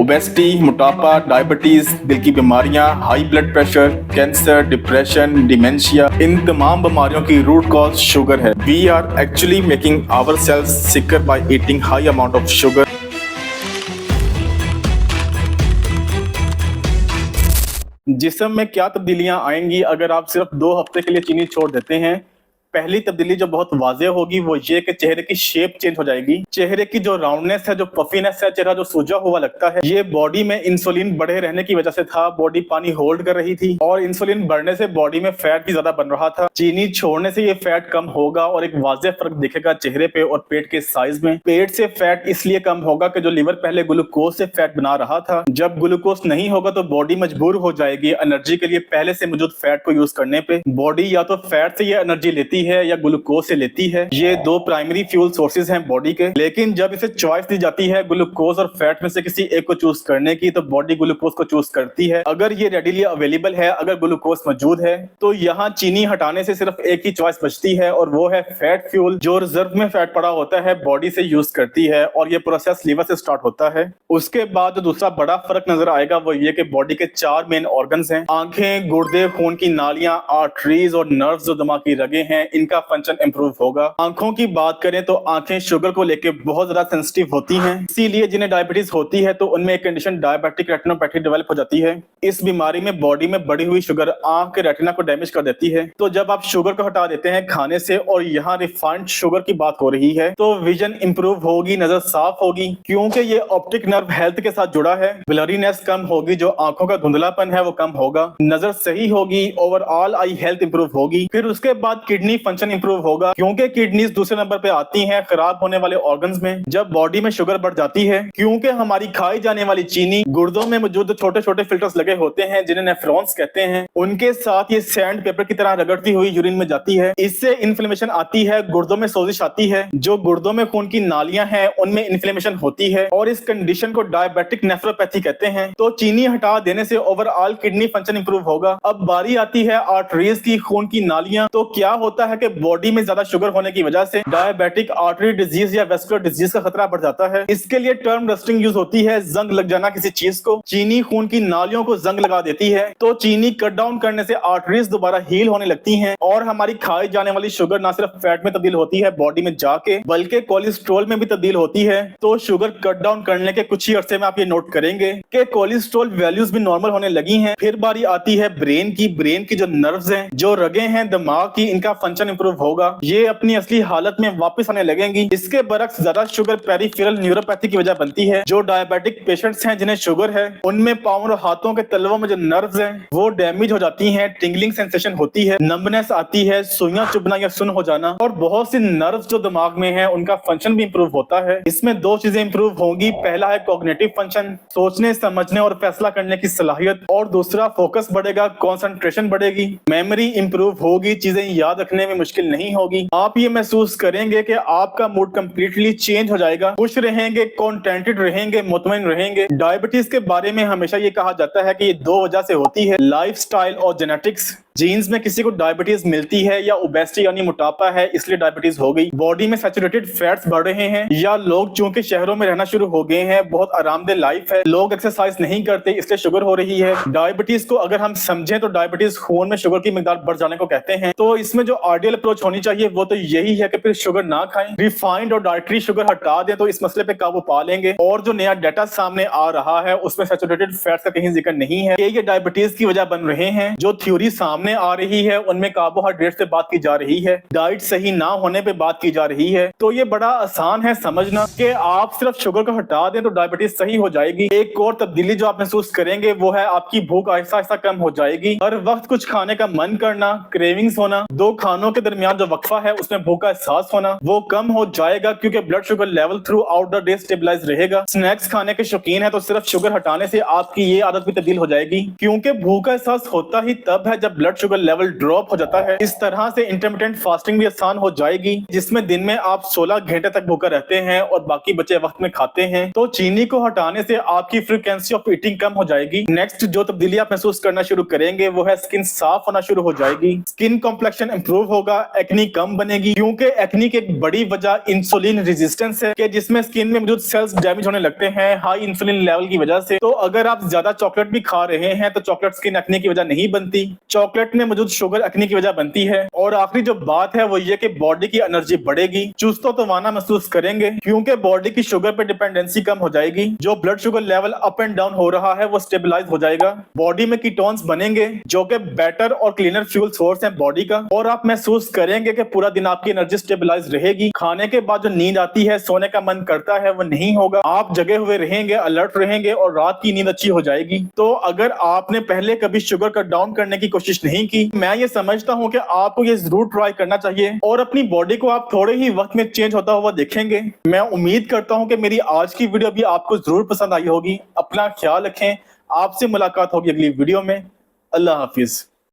Obesity, मोटापा, diabetes, दिल की बीमारियां, high blood pressure, cancer, depression, dementia, इन तमाम बीमारियों की रूट कॉज शुगर है। We are actually making our cells sicker by eating high amount of sugar. जिस्म में क्या तब्दीलियां आएंगी अगर आप सिर्फ 2 हफ्ते के लिए चीनी छोड़ देते हैं? पहली तब्दीली जो बहुत वाज़ेह होगी वो ये कि चेहरे की शेप चेंज हो जाएगी। चेहरे की जो राउंडनेस है, जो पफीनेस है, चेहरा जो सूजा हुआ लगता है, ये बॉडी में इंसुलिन बढ़े रहने की वजह से था। बॉडी पानी होल्ड कर रही थी और इंसुलिन बढ़ने से बॉडी में फैट भी ज्यादा बन रहा था। चीनी छोड़ने से ये फैट कम होगा और एक वाज़ेह फर्क दिखेगा चेहरे पे और पेट के साइज में। पेट से फैट इसलिए कम होगा कि जो लिवर पहले ग्लूकोज से फैट बना रहा था, जब ग्लूकोज नहीं होगा तो बॉडी मजबूर हो जाएगी एनर्जी के लिए पहले से मौजूद फैट को यूज करने पे। बॉडी या तो फैट से ये एनर्जी लेती है या ग्लूकोज से लेती है। ये 2 प्राइमरी फ्यूल सोर्सेज हैं बॉडी के। लेकिन जब इसे चॉइस दी जाती है ग्लूकोज और फैट में से किसी एक को चूज करने की, तो बॉडी ग्लूकोज को चूज करती है। अगर ये रेडिली अवेलेबल है, अगर ग्लूकोज मौजूद है, तो यहाँ चीनी हटाने से सिर्फ एक ही चॉइस बचती है और वो है फैट फ्यूल, जो रिजर्व में फैट पड़ा होता है बॉडी से यूज करती है और ये प्रोसेस लीवर से स्टार्ट होता है। उसके बाद जो दूसरा बड़ा फर्क नजर आएगा वो ये कि बॉडी के 4 मेन ऑर्गन्स हैं, आंखें, गुर्दे, खून की नालियां, आर्टरीज और नर्व्स जो दिमाग की रगें हैं, इनका फंक्शन इंप्रूव होगा। आंखों की बात करें तो आंखें शुगर को लेके बहुत ज्यादा सेंसिटिव होती हैं, इसीलिए जिन्हें डायबिटीज होती है तो उनमें एक कंडीशन डायबिटिक रेटिनोपैथी डेवलप हो जाती है। इस बीमारी में बॉडी में बढ़ी हुई शुगर आंख के रेटिना को डैमेज कर देती है। तो जब आप शुगर को हटा देते हैं खाने से और यहाँ रिफाइंड शुगर की बात हो रही है, तो विजन इंप्रूव होगी, नजर साफ होगी, क्योंकि ये ऑप्टिक नर्व हेल्थ के साथ जुड़ा है। ब्लरीनेस कम होगी, जो आंखों का धुंधलापन है वो कम होगा, नजर सही होगी, ओवरऑल आई हेल्थ इंप्रूव होगी। फिर उसके बाद किडनी फंक्शन इंप्रूव होगा, क्योंकि किडनीज दूसरे नंबर पे आती हैं खराब होने वाले ऑर्गन्स में जब बॉडी में शुगर बढ़ जाती है, क्योंकि हमारी खाई जाने वाली चीनी गुर्दों में मौजूद छोटे छोटे फिल्टर्स लगे होते हैं जिन्हें नेफ्रॉन्स कहते हैं, उनके साथ ये सैंड पेपर की तरह रगड़ती हुई यूरिन में जाती है। इससे इन्फ्लेमेशन आती है, गुर्दों में सोजिश आती है, जो गुर्दों में खून की नालियां हैं उनमें इन्फ्लेमेशन होती है और इस कंडीशन को डायबिटिक नेफ्रोपैथी कहते हैं। तो चीनी हटा देने से ओवरऑल किडनी फंक्शन इंप्रूव होगा। अब बारी आती है आर्टरीज की, खून की नालियां। तो क्या होता है कि बॉडी में ज्यादा शुगर होने की वजह से डायबिटिक आर्टरी डिजीज या वेस्कुलर डिजीज का खतरा बढ़ जाता है। इसके लिए टर्म रस्टिंग यूज होती है, जंग लग जाना किसी चीज को। चीनी खून की नालियों को जंग लगा देती है, तो चीनी कट डाउन करने से आर्टरीज दोबारा हील होने लगती हैं और हमारी खाई जाने वाली शुगर ना सिर्फ फैट में तब्दील होती है बॉडी में जाके, बल्कि कोलेस्ट्रॉल में भी तब्दील होती है। तो शुगर कट डाउन करने के कुछ ही अरसे में आप ये नोट करेंगे कि कोलेस्ट्रॉल वैल्यूज भी नॉर्मल होने लगी हैं। फिर बारी आती है ब्रेन की। ब्रेन की जो नर्व्स हैं, जो रगें हैं दिमाग की, इनका फंक्शन इंप्रूव होगा, ये अपनी असली हालत में वापस आने लगेंगी। इसके बरक्स ज्यादा शुगर पेरिफेरल न्यूरोपैथी की वजह बनती है। जो डायबिटिक पेशेंट्स हैं जिन्हें शुगर है, उनमें पाँव और हाथों के तलवों में जो नर्व्स हैं वो डैमेज हो जाती हैं, टिंगलिंग सेंसेशन होती है, नंबनेस आती है, सुइयां चुभना या सुन हो जाना, और बहुत सी नर्व्स जो दिमाग में है उनका फंक्शन भी इंप्रूव होता है। इसमें 2 चीजें इंप्रूव होंगी। पहला है कॉग्निटिव फंक्शन, सोचने समझने और फैसला करने की सलाहियत, और दूसरा फोकस बढ़ेगा, कंसंट्रेशन बढ़ेगी, मेमोरी इंप्रूव होगी, चीजें याद रखने में मुश्किल नहीं होगी। आप ये महसूस करेंगे कि आपका मूड कंप्लीटली चेंज हो जाएगा, खुश रहेंगे, कॉन्टेंटेड रहेंगे, मुतमईन रहेंगे। डायबिटीज के बारे में हमेशा ये कहा जाता है कि ये 2 वजह से होती है, लाइफस्टाइल और जेनेटिक्स। जीन्स में किसी को डायबिटीज मिलती है या ओबेसिटी यानी मोटापा है इसलिए डायबिटीज हो गई, बॉडी में सैचुरेटेड फैट्स बढ़ रहे हैं, या लोग चूंकि शहरों में रहना शुरू हो गए हैं, बहुत आरामदेह लाइफ है, लोग एक्सरसाइज नहीं करते इसलिए शुगर हो रही है। डायबिटीज को अगर हम समझें तो डायबिटीज खून में शुगर की मिकदार बढ़ जाने को कहते हैं। तो इसमें जो आइडियल अप्रोच होनी चाहिए वो तो यही है कि फिर शुगर ना खाएं, रिफाइंड और डाइटरी शुगर हटा दें तो इस मसले पे काबू पा लेंगे। और जो नया डाटा सामने आ रहा है उसमें सैचुरेटेड फैट्स का कहीं जिक्र नहीं है कि ये डायबिटीज की वजह बन रहे हैं। जो थ्योरी सामने आ रही है उनमें कार्बोहाइड्रेट से बात की जा रही है, डाइट सही ना होने पे बात की जा रही है। तो ये बड़ा आसान है समझना कि आप सिर्फ शुगर को हटा दें तो डायबिटीज सही हो जाएगी। एक और तब्दीली जो आप महसूस करेंगे वो है आपकी भूख आहिस्ता आहिस्ता कम हो जाएगी। हर वक्त कुछ खाने का मन करना, क्रेविंग्स होना, 2 खानों के दरमियान जो वक्फा है उसमें भूख का एहसास होना, वो कम हो जाएगा क्योंकि blood sugar level throughout the day stabilize रहेगा। स्नैक्स खाने के शौकीन है तो सिर्फ शुगर हटाने से आपकी ये आदत भी तब्दील हो जाएगी, क्योंकि भूख का एहसास होता ही तब है जब blood blood sugar level drop हो जाता है। इस तरह से इंटरमिटेंट फास्टिंग भी आसान हो जाएगी, जिसमें दिन में आप 16 घंटे तक भूखा रहते हैं और बाकी बचे वक्त में खाते हैं। तो चीनी को हटाने से आपकी फ्रीक्वेंसी ऑफ ईटिंग कम हो जाएगी। नेक्स्ट जो तब्दीली आप महसूस करना शुरू करेंगे वो है स्किन साफ होना शुरू हो जाएगी, स्किन कॉम्प्लेक्शन इंप्रूव होगा, एक्नी कम बनेगी, क्योंकि एक्नी की एक बड़ी वजह इंसुलिन रेजिस्टेंस है कि जिसमें स्किन में मौजूद सेल्स डैमेज होने लगते हैं हाई इंसुलिन लेवल की वजह से। तो अगर आप ज्यादा चॉकलेट भी खा रहे हैं तो चॉकलेट स्किन एक्नी की वजह नहीं बनती, चॉकलेट में मौजूद शुगर एक्नी की वजह बनती है। और आखिरी जो बात है वो ये कि बॉडी की एनर्जी बढ़ेगी, चुस्त तो वाना महसूस करेंगे, क्योंकि बॉडी की शुगर पे डिपेंडेंसी कम हो जाएगी। जो blood sugar level up and down हो रहा है वो स्टेबलाइज हो जाएगा, बॉडी में कीटोन्स बनेंगे जो कि बेटर और क्लीनर फ्यूल सोर्स है बॉडी का। और आप महसूस करेंगे कि पूरा दिन आपकी एनर्जी स्टेबलाइज रहेगी। खाने के बाद जो नींद आती है, सोने का मन करता है, वो नहीं होगा। आप जगे हुए रहेंगे, अलर्ट रहेंगे और रात की नींद अच्छी हो जाएगी। तो अगर आपने पहले कभी शुगर कट डाउन करने की कोशिश नहीं की, मैं ये समझता हूँ कि आपको ये जरूर ट्राई करना चाहिए और अपनी बॉडी को आप थोड़े ही वक्त में चेंज होता हुआ देखेंगे। मैं उम्मीद करता हूँ कि मेरी आज की वीडियो भी आपको जरूर पसंद आई होगी। अपना ख्याल रखें, आपसे मुलाकात होगी अगली वीडियो में। अल्लाह हाफिज।